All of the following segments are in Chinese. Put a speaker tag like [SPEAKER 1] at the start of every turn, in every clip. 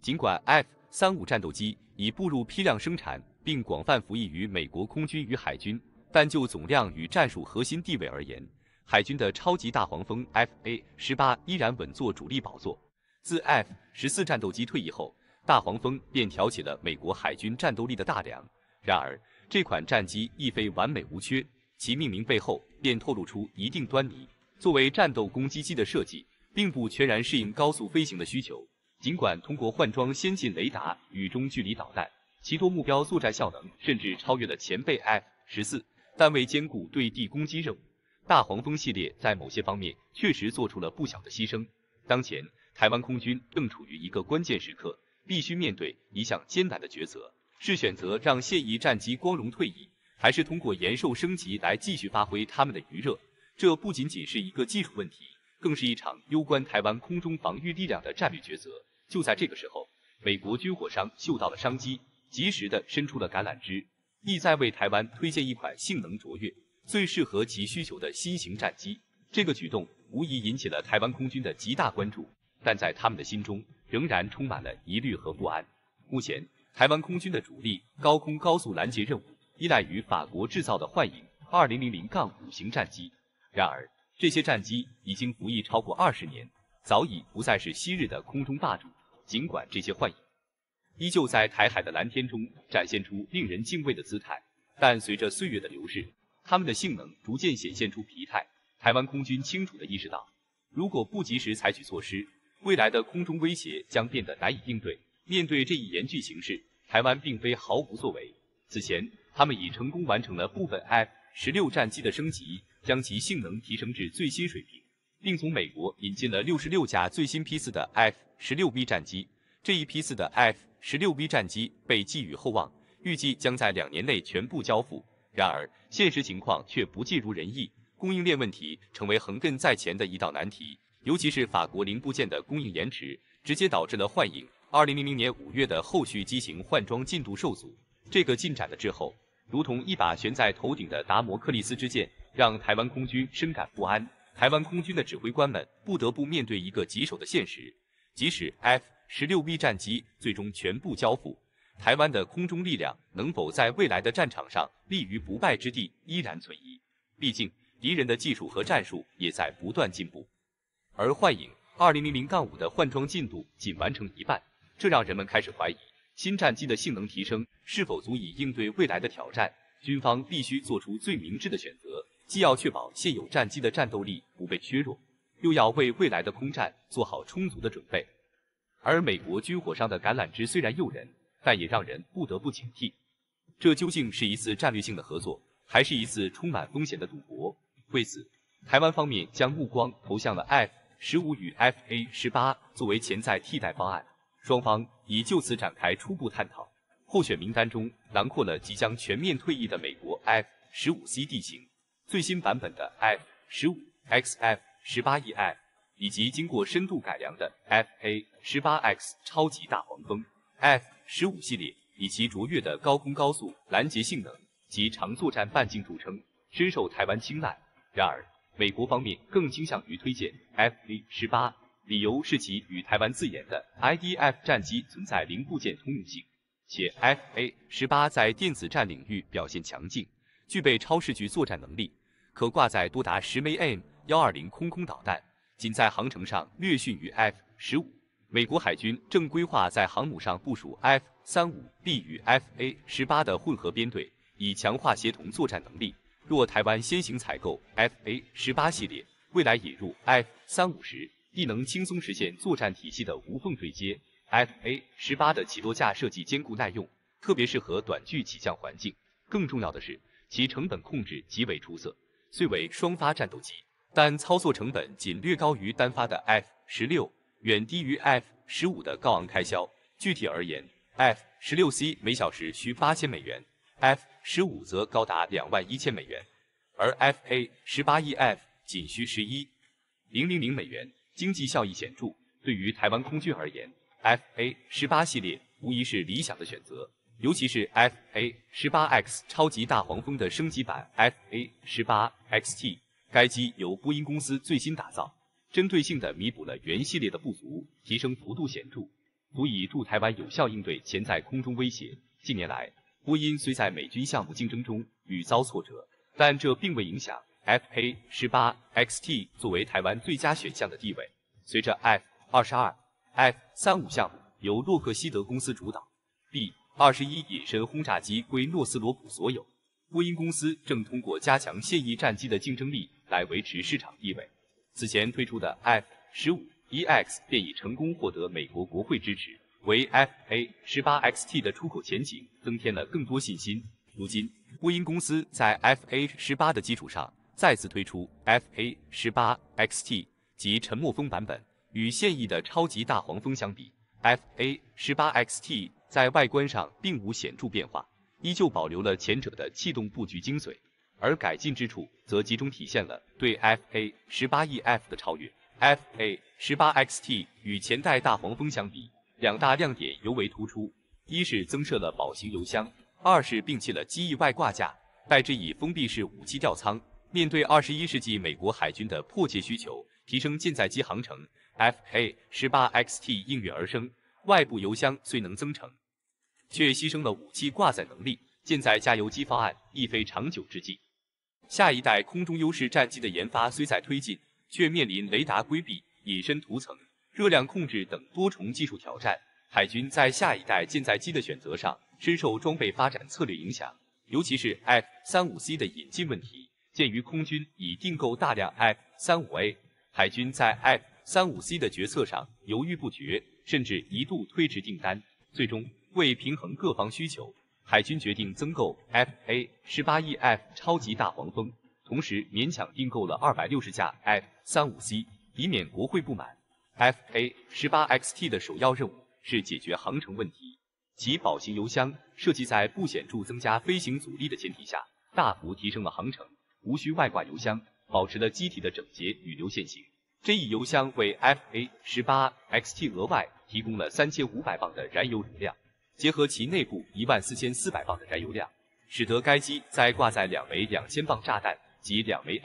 [SPEAKER 1] 尽管 F-35战斗机已步入批量生产，并广泛服役于美国空军与海军，但就总量与战术核心地位而言，海军的超级大黄蜂 F/A-18依然稳坐主力宝座。自 F-14战斗机退役后，大黄蜂便挑起了美国海军战斗力的大梁。然而，这款战机亦非完美无缺，其命名背后便透露出一定端倪。作为战斗攻击机的设计，并不全然适应高速飞行的需求。尽管通过换装先进雷达与中距离导弹，其多目标作战效能甚至超越了前辈 F-14，但为兼顾对地攻击任务，大黄蜂系列在某些方面确实做出了不小的牺牲。当前，台湾空军正处于一个关键时刻，必须面对一项艰难的抉择：是选择让现役战机光荣退役，还是通过延寿升级来继续发挥他们的余热？这不仅仅是一个技术问题，更是一场攸关台湾空中防御力量的战略抉择。就在这个时候，美国军火商嗅到了商机，及时地伸出了橄榄枝，意在为台湾推荐一款性能卓越、最适合其需求的新型战机。这个举动无疑引起了台湾空军的极大关注，但在他们的心中仍然充满了疑虑和不安。目前，台湾空军的主力高空高速拦截任务依赖于法国制造的幻影2000-5型战机。然而，这些战机已经服役超过20年，早已不再是昔日的空中霸主。尽管这些幻影依旧在台海的蓝天中展现出令人敬畏的姿态，但随着岁月的流逝，它们的性能逐渐显现出疲态。台湾空军清楚地意识到，如果不及时采取措施，未来的空中威胁将变得难以应对。面对这一严峻形势，台湾并非毫无作为。此前，他们已成功完成了部分 F-16战机的升级，将其性能提升至最新水平，并从美国引进了66架最新批次的 F-16V 战机。这一批次的 F-16V 战机被寄予厚望，预计将在2年内全部交付。然而，现实情况却不尽如人意，供应链问题成为横亘在前的一道难题。尤其是法国零部件的供应延迟，直接导致了幻影2000年5月的后续机型换装进度受阻。这个进展的滞后，如同一把悬在头顶的达摩克利斯之剑，让台湾空军深感不安。台湾空军的指挥官们不得不面对一个棘手的现实：即使 F-16V 战机最终全部交付，台湾的空中力量能否在未来的战场上立于不败之地，依然存疑。毕竟，敌人的技术和战术也在不断进步，而幻影2000-5的换装进度仅完成一半，这让人们开始怀疑新战机的性能提升是否足以应对未来的挑战。军方必须做出最明智的选择，既要确保现有战机的战斗力不被削弱，又要为未来的空战做好充足的准备。而美国军火商的橄榄枝虽然诱人，但也让人不得不警惕，这究竟是一次战略性的合作，还是一次充满风险的赌博？为此，台湾方面将目光投向了 F-15与 F/A-18作为潜在替代方案，双方已就此展开初步探讨。候选名单中囊括了即将全面退役的美国 F-15C 地形、最新版本的 F-15XF-18EF 以及经过深度改良的 F/A-18X 超级大黄蜂。F-15系列以其卓越的高空高速拦截性能及长作战半径著称，深受台湾青睐。然而，美国方面更倾向于推荐 F/A-18，理由是其与台湾自研的 IDF 战机存在零部件通用性，且 F/A-18在电子战领域表现强劲，具备超视距作战能力，可挂载多达10枚 AIM-120空导弹，仅在航程上略逊于 F-15。美国海军正规划在航母上部署 F-35B 与 F/A-18的混合编队，以强化协同作战能力。若台湾先行采购 F/A-18系列，未来引入 F-35时，亦能轻松实现作战体系的无缝对接。F/A-18的起落架设计坚固耐用，特别适合短距起降环境。更重要的是，其成本控制极为出色。虽为双发战斗机，但操作成本仅略高于单发的 F-16，远低于 F-15的高昂开销。具体而言 ，F-16C 每小时需8000美元。F-15则高达21000美元，而 F/A-18EF 仅需11,000美元，经济效益显著。对于台湾空军而言 ，F/A-18系列无疑是理想的选择，尤其是 F/A-18X 超级大黄蜂的升级版 F/A-18XT， 该机由波音公司最新打造，针对性地弥补了原系列的不足，提升幅度显著。足以助台湾有效应对潜在空中威胁。近年来，波音虽在美军项目竞争中屡遭挫折，但这并未影响 FA-18XT 作为台湾最佳选项的地位。随着 F-22、F-35项目由洛克希德公司主导 ，B-21隐身轰炸机归诺斯罗普所有，波音公司正通过加强现役战机的竞争力来维持市场地位。此前推出的 F-15EX 便已成功获得美国国会支持，为 FA-18XT 的出口前景增添了更多信心。如今，波音公司在 FA-18的基础上再次推出 FA-18XT 及沉默风版本。与现役的超级大黄蜂相比 ，FA-18XT 在外观上并无显著变化，依旧保留了前者的气动布局精髓，而改进之处则集中体现了对 FA-18EF 的超越。FA-18XT 与前代大黄蜂相比，两大亮点尤为突出：一是增设了宝型油箱，二是并弃了机翼外挂架，代之以封闭式武器吊舱。面对21世纪美国海军的迫切需求，提升舰载机航程。FA-18XT 应运而生，外部油箱虽能增程，却牺牲了武器挂载能力，舰载加油机方案亦非长久之计。下一代空中优势战机的研发虽在推进，却面临雷达规避、隐身涂层、热量控制等多重技术挑战。海军在下一代舰载机的选择上，深受装备发展策略影响，尤其是 F-35C 的引进问题。鉴于空军已订购大量 F-35A， 海军在 F-35C 的决策上犹豫不决，甚至一度推迟订单。最终，为平衡各方需求，海军决定增购 FA-18EF 超级大黄蜂，同时勉强订购了260架 F-35C， 以免国会不满。FA-18XT 的首要任务是解决航程问题，其宝型油箱设计在不显著增加飞行阻力的前提下，大幅提升了航程，无需外挂油箱，保持了机体的整洁与流线型。这一油箱为 FA-18XT 额外提供了3500磅的燃油容量，结合其内部14400磅的燃油量，使得该机在挂载2枚2000磅炸弹及2枚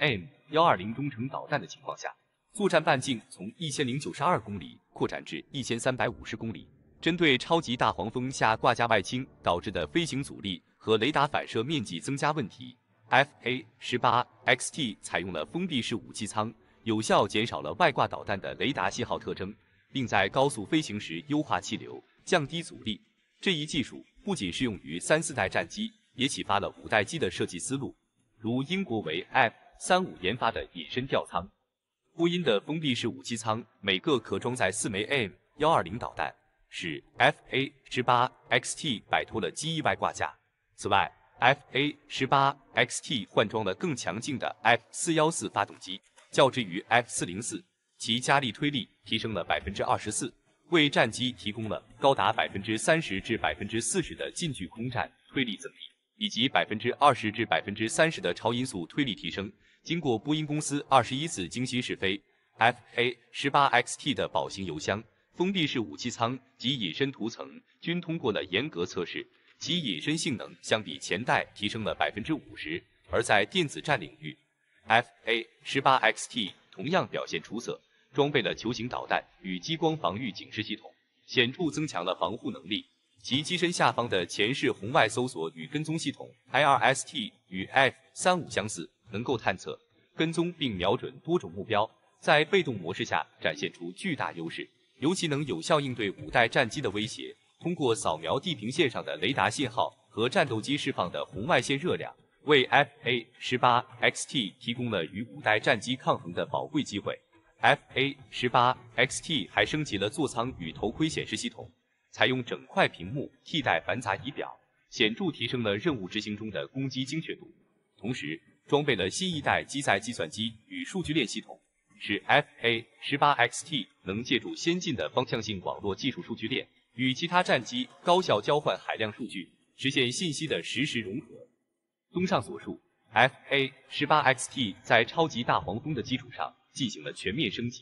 [SPEAKER 1] M120中程导弹的情况下，作战半径从1092公里扩展至1350公里。针对超级大黄蜂下挂架外倾导致的飞行阻力和雷达反射面积增加问题， FA-18XT 采用了封闭式武器舱，有效减少了外挂导弹的雷达信号特征，并在高速飞行时优化气流，降低阻力。这一技术不仅适用于3、4代战机，也启发了5代机的设计思路，如英国为 F-35研发的隐身吊舱。波音的封闭式武器舱每个可装载4枚 M120导弹，使 FA-18XT 摆脱了机翼外挂架。此外， FA-18XT 换装了更强劲的 F414 发动机，较之于 F404， 其加力推力提升了24%，为战机提供了高达30%至40%的近距空战推力增力，以及20%至30%的超音速推力提升。经过波音公司21次精心试飞 ，FA-18XT 的宝型油箱、封闭式武器舱及隐身涂层均通过了严格测试，其隐身性能相比前代提升了50%。而在电子战领域 ，FA-18XT 同样表现出色，装备了球形导弹与激光防御警示系统，显著增强了防护能力。其机身下方的前视红外搜索与跟踪系统 IRST 与 F-35相似，能够探测、跟踪并瞄准多种目标，在被动模式下展现出巨大优势，尤其能有效应对5代战机的威胁。通过扫描地平线上的雷达信号和战斗机释放的红外线热量，为 FA-18XT 提供了与5代战机抗衡的宝贵机会。FA-18XT 还升级了座舱与头盔显示系统，采用整块屏幕替代繁杂仪表，显著提升了任务执行中的攻击精确度。同时，装备了新一代机载计算机与数据链系统，使 FA-18XT 能借助先进的方向性网络技术数据链，与其他战机高效交换海量数据，实现信息的实时融合。综上所述， FA-18XT 在超级大黄蜂的基础上进行了全面升级，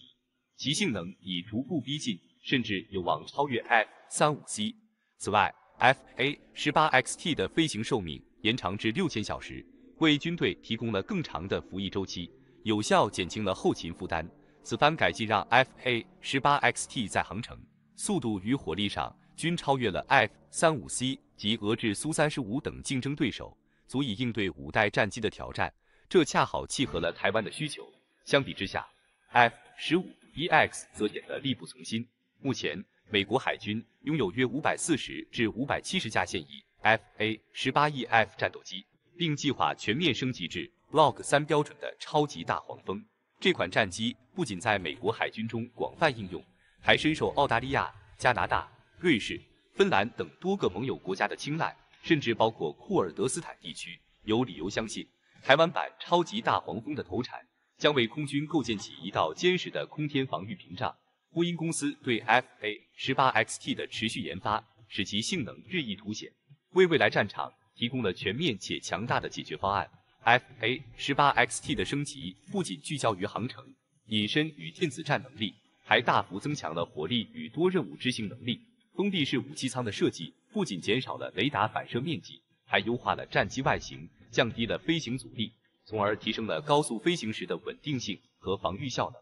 [SPEAKER 1] 其性能已逐步逼近，甚至有望超越 F-35C。此外， FA-18XT 的飞行寿命延长至6000小时，为军队提供了更长的服役周期，有效减轻了后勤负担。此番改进让 FA-18XT 在航程、速度与火力上均超越了 F-35C 及俄制苏35等竞争对手，足以应对5代战机的挑战。这恰好契合了台湾的需求。相比之下 ，F-15EX 则显得力不从心。目前，美国海军拥有约540至570架现役 F/A-18E/F 战斗机，并计划全面升级至 Block 3标准的超级大黄蜂。这款战机不仅在美国海军中广泛应用，还深受澳大利亚、加拿大、瑞士、芬兰等多个盟友国家的青睐，甚至包括库尔德斯坦地区。有理由相信，台湾版超级大黄蜂的投产将为空军构建起一道坚实的空天防御屏障。波音公司对 F/A-18XT 的持续研发，使其性能日益凸显，为未来战场提供了全面且强大的解决方案。F/A-18XT 的升级不仅聚焦于航程、隐身与电子战能力，还大幅增强了火力与多任务执行能力。封闭式武器舱的设计不仅减少了雷达反射面积，还优化了战机外形，降低了飞行阻力，从而提升了高速飞行时的稳定性和防御效能。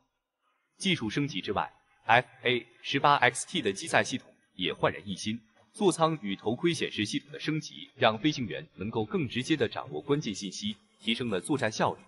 [SPEAKER 1] 技术升级之外， F/A-18XT 的机载系统也焕然一新，座舱与头盔显示系统的升级，让飞行员能够更直接地掌握关键信息，提升了作战效率。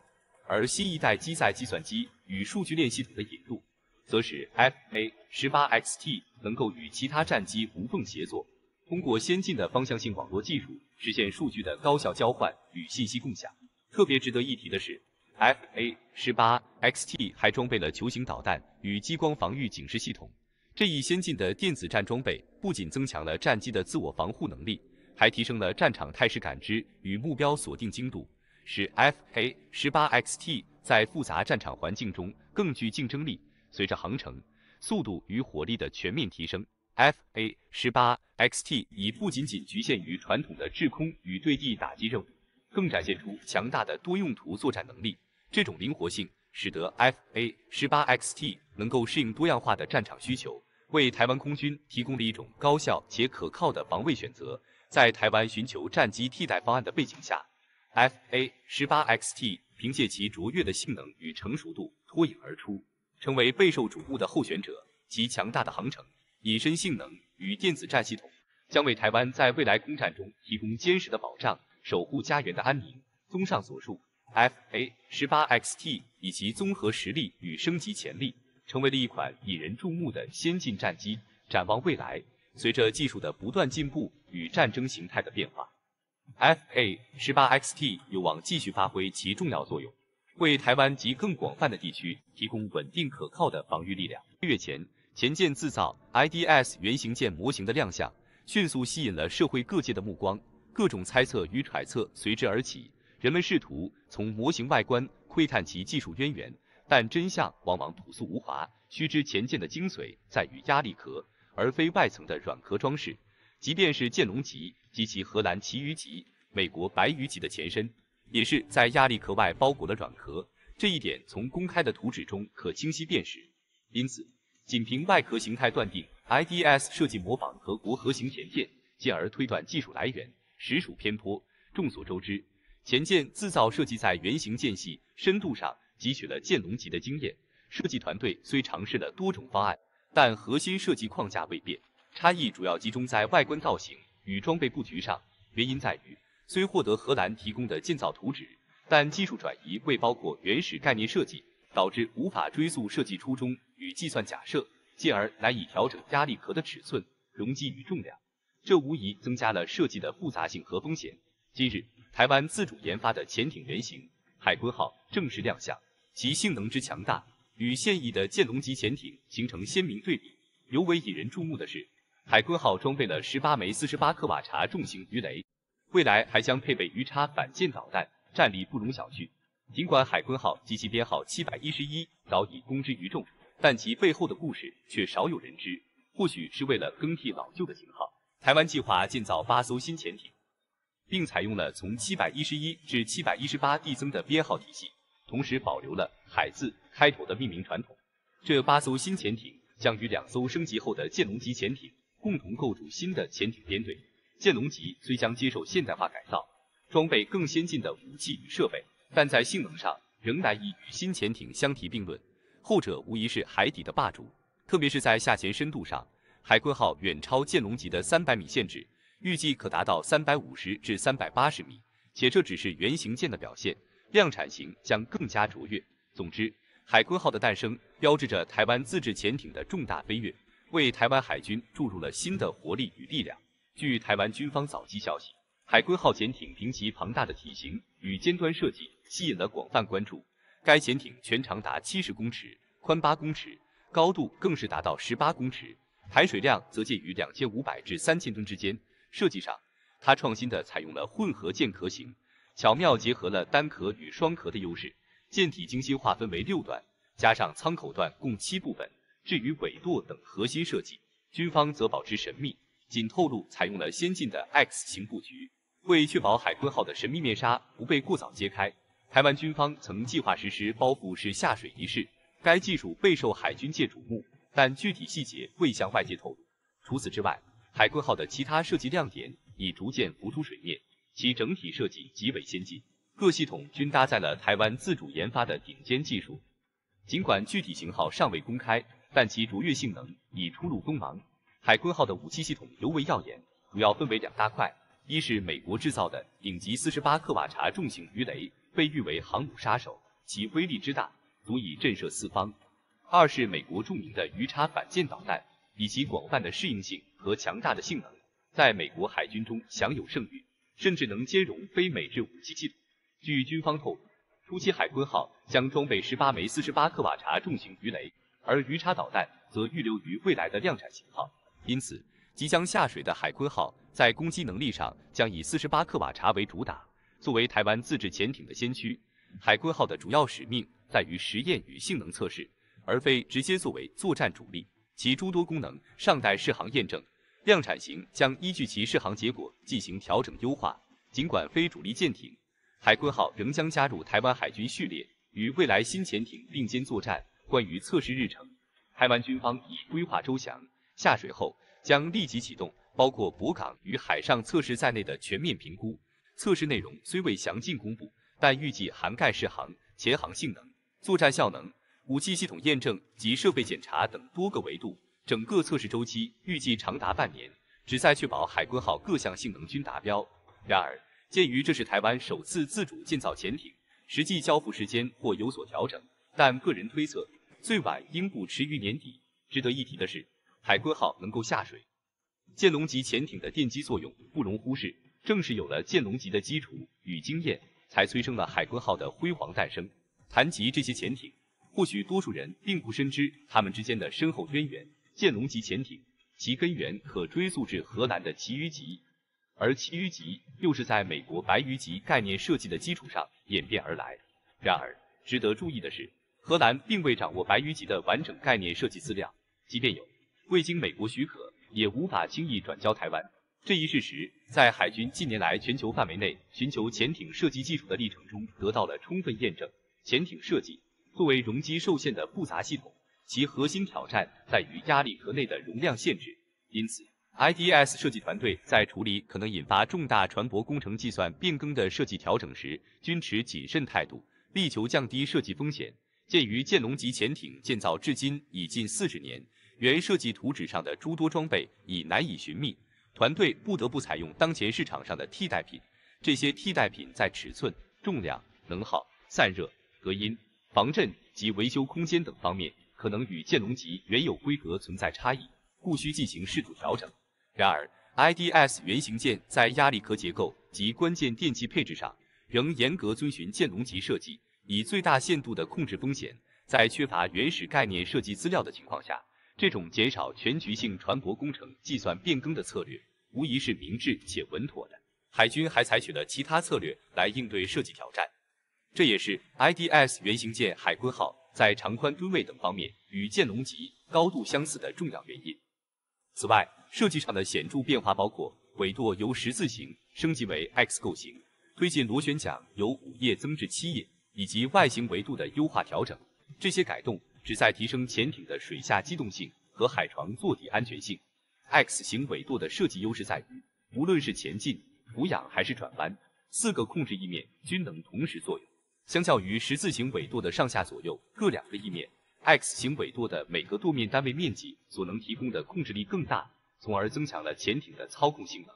[SPEAKER 1] 而新一代机载计算机与数据链系统的引入，则使 F/A-18XT 能够与其他战机无缝协作，通过先进的方向性网络技术实现数据的高效交换与信息共享。特别值得一提的是， F/A-18XT 还装备了球形导弹与激光防御警示系统。这一先进的电子战装备不仅增强了战机的自我防护能力，还提升了战场态势感知与目标锁定精度，使 F/A-18XT 在复杂战场环境中更具竞争力。随着航程、速度与火力的全面提升， F/A-18XT 已不仅仅局限于传统的制空与对地打击任务，更展现出强大的多用途作战能力。这种灵活性使得 F/A-18XT 能够适应多样化的战场需求，为台湾空军提供了一种高效且可靠的防卫选择。在台湾寻求战机替代方案的背景下， F/A-18XT 凭借其卓越的性能与成熟度脱颖而出，成为备受瞩目的候选者。其强大的航程、隐身性能与电子战系统将为台湾在未来空战中提供坚实的保障，守护家园的安宁。综上所述， F/A-18XT 以其综合实力与升级潜力，成为了一款引人注目的先进战机。展望未来，随着技术的不断进步与战争形态的变化， F/A-18XT 有望继续发挥其重要作用，为台湾及更广泛的地区提供稳定可靠的防御力量。月前，前舰自造 IDS 原型舰模型的亮相，迅速吸引了社会各界的目光，各种猜测与揣测随之而起。人们试图从模型外观窥探其技术渊源，但真相往往朴素无华。须知前舰的精髓在于压力壳，而非外层的软壳装饰。即便是剑龙级及其荷兰旗鱼级、美国白鱼级的前身，也是在压力壳外包裹了软壳，这一点从公开的图纸中可清晰辨识。因此，仅凭外壳形态断定 IDS 设计模仿德国核型前舰，进而推断技术来源，实属偏颇。众所周知，前舰自造设计在原型舰系深度上汲取了剑龙级的经验，设计团队虽尝试了多种方案，但核心设计框架未变，差异主要集中在外观造型与装备布局上。原因在于，虽获得荷兰提供的建造图纸，但技术转移未包括原始概念设计，导致无法追溯设计初衷与计算假设，进而难以调整压力壳的尺寸、容积与重量，这无疑增加了设计的复杂性和风险。今日，台湾自主研发的潜艇原型海鲲号正式亮相，其性能之强大与现役的剑龙级潜艇形成鲜明对比。尤为引人注目的是，海鲲号装备了18枚48克瓦查重型鱼雷，未来还将配备鱼叉反舰导弹，战力不容小觑。尽管海鲲号及其编号711早已公之于众，但其背后的故事却少有人知。或许是为了更替老旧的型号，台湾计划建造8艘新潜艇，并采用了从711至718递增的编号体系，同时保留了海字开头的命名传统。这8艘新潜艇将与2艘升级后的剑龙级潜艇共同构筑新的潜艇编队。剑龙级虽将接受现代化改造，装备更先进的武器与设备，但在性能上仍难以与新潜艇相提并论，后者无疑是海底的霸主。特别是在下潜深度上，海鲲号远超剑龙级的300米限制，预计可达到350至380米，且这只是原型舰的表现，量产型将更加卓越。总之，海鲲号的诞生标志着台湾自制潜艇的重大飞跃，为台湾海军注入了新的活力与力量。据台湾军方早期消息，海鲲号潜艇凭其庞大的体型与尖端设计吸引了广泛关注。该潜艇全长达70公尺，宽8公尺，高度更是达到18公尺，排水量则介于2500至3000吨之间。设计上，它创新的采用了混合舰壳型，巧妙结合了单壳与双壳的优势。舰体精心划分为6段，加上舱口段共7部分。至于尾舵等核心设计，军方则保持神秘，仅透露采用了先进的 X 型布局。为确保海鲲号的神秘面纱不被过早揭开，台湾军方曾计划实施包覆式下水仪式，该技术备受海军界瞩目，但具体细节未向外界透露。除此之外，海鲲号的其他设计亮点已逐渐浮出水面，其整体设计极为先进，各系统均搭载了台湾自主研发的顶尖技术。尽管具体型号尚未公开，但其卓越性能已初露锋芒。海鲲号的武器系统尤为耀眼，主要分为2大块，一是美国制造的顶级48克瓦查重型鱼雷，被誉为航母杀手，其威力之大，足以震慑四方；二是美国著名的鱼叉反舰导弹，以其广泛的适应性和强大的性能，在美国海军中享有盛誉，甚至能兼容非美制武器系统。据军方透露，初期海鲲号将装备18枚48克瓦查重型鱼雷，而鱼叉导弹则预留于未来的量产型号。因此，即将下水的海鲲号在攻击能力上将以48克瓦查为主打。作为台湾自制潜艇的先驱，海鲲号的主要使命在于实验与性能测试，而非直接作为作战主力。其诸多功能尚待试航验证，量产型将依据其试航结果进行调整优化。尽管非主力舰艇，海鲲号仍将加入台湾海军序列，与未来新潜艇并肩作战。关于测试日程，台湾军方已规划周详，下水后将立即启动包括泊港与海上测试在内的全面评估。测试内容虽未详尽公布，但预计涵盖试航、潜航性能、作战效能、武器系统验证及设备检查等多个维度。整个测试周期预计长达半年，旨在确保海鲲号各项性能均达标。然而，鉴于这是台湾首次自主建造潜艇，实际交付时间或有所调整，但个人推测最晚应不迟于年底。值得一提的是，海鲲号能够下水，剑龙级潜艇的奠基作用不容忽视。正是有了剑龙级的基础与经验，才催生了海鲲号的辉煌诞生。谈及这些潜艇，或许多数人并不深知它们之间的深厚渊源。剑龙级潜艇其根源可追溯至荷兰的旗鱼级，而旗鱼级又是在美国白鱼级概念设计的基础上演变而来。然而，值得注意的是，荷兰并未掌握白鱼级的完整概念设计资料，即便有，未经美国许可，也无法轻易转交台湾。这一事实在海军近年来全球范围内寻求潜艇设计技术的历程中得到了充分验证。潜艇设计作为容积受限的复杂系统，其核心挑战在于压力壳内的容量限制。因此 ，IDS 设计团队在处理可能引发重大船舶工程计算变更的设计调整时，均持谨慎态度，力求降低设计风险。鉴于剑龙级潜艇建造至今已近40年，原设计图纸上的诸多装备已难以寻觅，团队不得不采用当前市场上的替代品。这些替代品在尺寸、重量、能耗、散热、隔音、防震及维修空间等方面，可能与剑龙级原有规格存在差异，故需进行适度调整。然而 ，IDS 原型舰在压力壳结构及关键电气配置上，仍严格遵循剑龙级设计，以最大限度地控制风险。在缺乏原始概念设计资料的情况下，这种减少全局性船舶工程计算变更的策略，无疑是明智且稳妥的。海军还采取了其他策略来应对设计挑战，这也是 IDS 原型舰海鲲号在长宽吨位等方面与剑龙级高度相似的重要原因。此外，设计上的显著变化包括尾舵由10字形升级为 X 构型，推进螺旋桨由5页增至7页，以及外形维度的优化调整。这些改动旨在提升潜艇的水下机动性和海床坐底安全性。X 型尾舵的设计优势在于，无论是前进、俯仰还是转弯，4个控制翼面均能同时作用。相较于10字形尾舵的上下左右各2个翼面 X 型纬度的每个舵面单位面积所能提供的控制力更大，从而增强了潜艇的操控性能。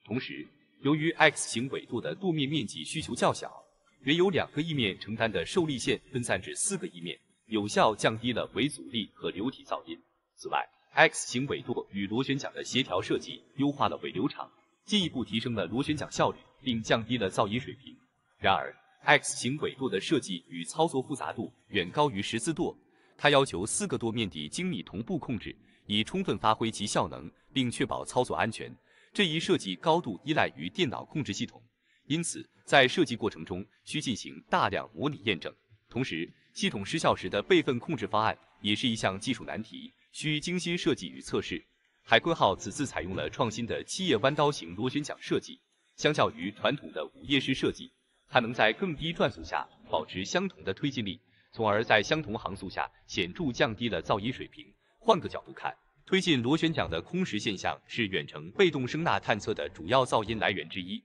[SPEAKER 1] 同时，由于 X 型纬度的舵面面积需求较小，原有2个翼面承担的受力线分散至4个翼面，有效降低了尾阻力和流体噪音。此外， X 型纬度与螺旋桨的协调设计优化了尾流长，进一步提升了螺旋桨效率，并降低了噪音水平。然而， X 型纬度的设计与操作复杂度远高于14舵，它要求4个舵面的精密同步控制，以充分发挥其效能，并确保操作安全。这一设计高度依赖于电脑控制系统，因此在设计过程中需进行大量模拟验证。同时，系统失效时的备份控制方案也是一项技术难题，需精心设计与测试。海鲲号此次采用了创新的7叶弯刀型螺旋桨设计，相较于传统的5叶式设计，它能在更低转速下保持相同的推进力，从而在相同航速下显著降低了噪音水平。换个角度看，推进螺旋桨的空时现象是远程被动声呐探测的主要噪音来源之一，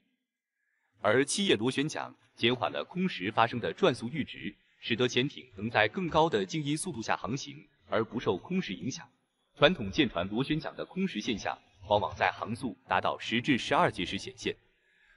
[SPEAKER 1] 而7叶螺旋桨减缓了空时发生的转速阈值，使得潜艇能在更高的静音速度下航行，而不受空时影响。传统舰船螺旋桨的空时现象往往在航速达到10至12节时显现，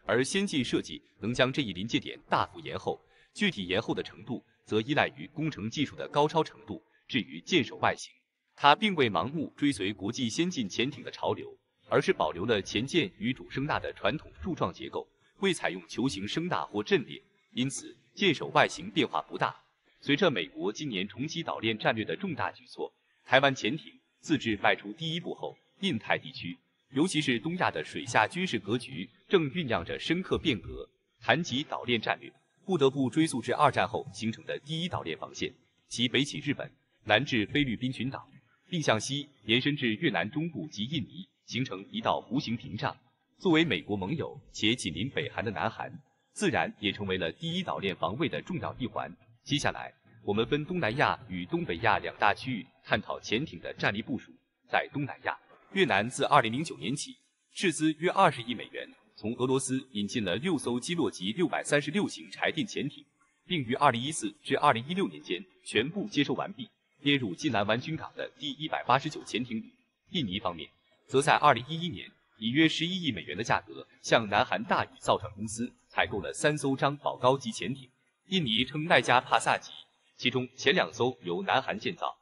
[SPEAKER 1] 而先进设计能将这一临界点大幅延后，具体延后的程度则依赖于工程技术的高超程度。至于舰首外形，它并未盲目追随国际先进潜艇的潮流，而是保留了前舰与主声呐的传统柱状结构，未采用球形声呐或阵列，因此舰首外形变化不大。随着美国今年重启岛链战略的重大举措，台湾潜艇自制迈出第一步后，印太地区，尤其是东亚的水下军事格局正酝酿着深刻变革。谈及岛链战略，不得不追溯至2战后形成的第一岛链防线，其北起日本，南至菲律宾群岛，并向西延伸至越南中部及印尼，形成一道弧形屏障。作为美国盟友且紧邻北韩的南韩，自然也成为了第一岛链防卫的重要一环。接下来，我们分东南亚与东北亚2大区域探讨潜艇的战力部署。在东南亚，越南自2009年起斥资约20亿美元，从俄罗斯引进了6艘基洛级636型柴电潜艇，并于2014至2016年间全部接收完毕，列入金兰湾军港的第189潜艇旅。印尼方面，则在2011年以约11亿美元的价格向南韩大宇造船公司采购了3艘张宝高级潜艇。印尼称奈加帕萨级，其中前2艘由南韩建造，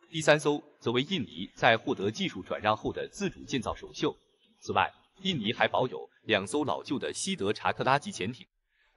[SPEAKER 1] 第3艘则为印尼在获得技术转让后的自主建造首秀。此外，印尼还保有2艘老旧的西德查克拉级潜艇，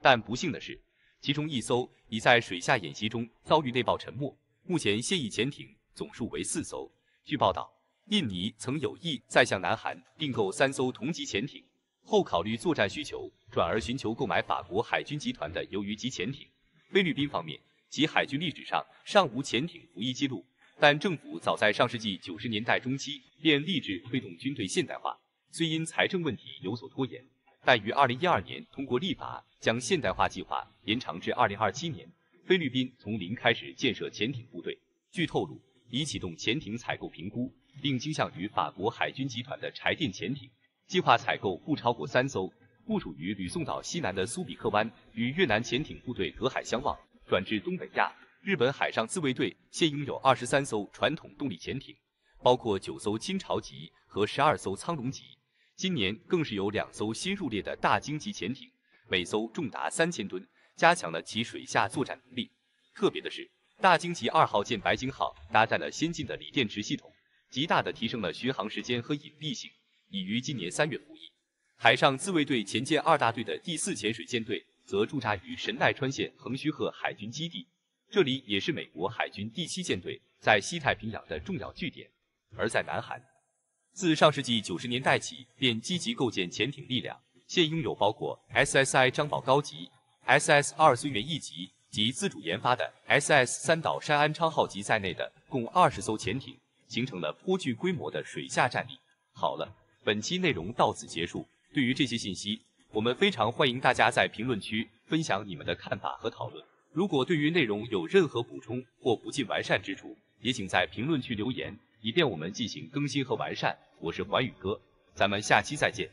[SPEAKER 1] 但不幸的是，其中1艘已在水下演习中遭遇内爆沉没。目前现役潜艇总数为4艘。据报道，印尼曾有意再向南韩订购3艘同级潜艇，后考虑作战需求，转而寻求购买法国海军集团的鱿鱼级潜艇。菲律宾方面，其海军历史上尚无潜艇服役记录，但政府早在上世纪90年代中期便立志推动军队现代化，虽因财政问题有所拖延，但于2012年通过立法将现代化计划延长至2027年。菲律宾从零开始建设潜艇部队，据透露已启动潜艇采购评估，并倾向于法国海军集团的柴电潜艇，计划采购不超过3艘。部署于吕宋岛西南的苏比克湾与越南潜艇部队隔海相望。转至东北亚，日本海上自卫队现拥有23艘传统动力潜艇，包括9艘清朝级和12艘苍龙级。今年更是有2艘新入列的大鲸级潜艇，每艘重达3000吨，加强了其水下作战能力。特别的是，大鲸级2号舰白鲸号搭载了先进的锂电池系统，极大地提升了巡航时间和隐蔽性，已于今年3月服役。海上自卫队前舰2大队的第4潜水舰队则驻扎于神奈川县横须贺海军基地，这里也是美国海军第7舰队在西太平洋的重要据点。而在南韩，自上世纪90年代起便积极构建潜艇力量，现拥有包括 SSI 张宝高级、SS2 孙元义级及自主研发的 SS3 岛山安昌号级在内的共20艘潜艇，形成了颇具规模的水下战力。好了，本期内容到此结束。对于这些信息，我们非常欢迎大家在评论区分享你们的看法和讨论。如果对于内容有任何补充或不尽完善之处，也请在评论区留言，以便我们进行更新和完善。我是寰宇哥，咱们下期再见。